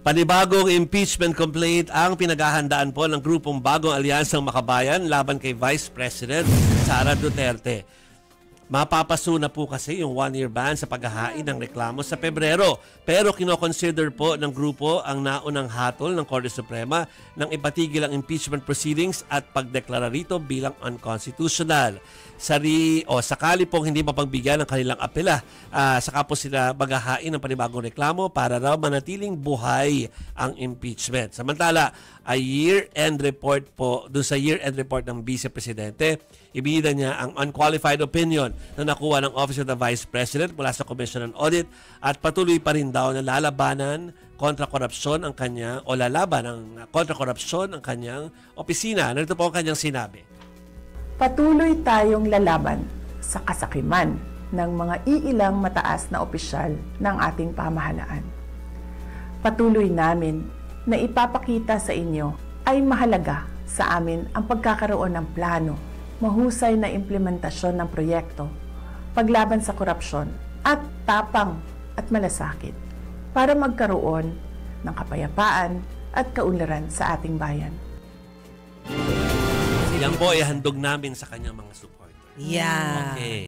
Panibagong impeachment complaint ang pinaghahandaan po ng grupong Bagong Alyansang Makabayan laban kay Vice President Sara Duterte. Mapapaso na po kasi yung one-year ban sa paghahain ng reklamo sa Pebrero. Pero kinoconsider po ng grupo ang naunang hatol ng Korte Suprema nang ipatigil ang impeachment proceedings at pagdeklara rito bilang unconstitutional. Sakali pong hindi mapagbigyan ng kanilang apela, saka po sila maghahain ng panibagong reklamo para raw manatiling buhay ang impeachment. Samantala, year-end report po, doon sa year-end report ng Vice Presidente, ibinida niya ang unqualified opinion na nakuha ng Office of the Vice President mula sa Commission on Audit at patuloy pa rin daw na lalabanan kontra korupsyon ang kanyang o lalaban ng kontra korupsyon ang kanyang opisina. Narito po ang kanyang sinabi. Patuloy tayong lalaban sa kasakiman ng mga iilang mataas na opisyal ng ating pamahalaan. Patuloy namin na ipapakita sa inyo ay mahalaga sa amin ang pagkakaroon ng plano, mahusay na implementasyon ng proyekto, paglaban sa korupsyon at tapang at malasakit para magkaroon ng kapayapaan at kaunlaran sa ating bayan. Yan po ay handog namin sa kanyang mga supporters. Yeah. Okay.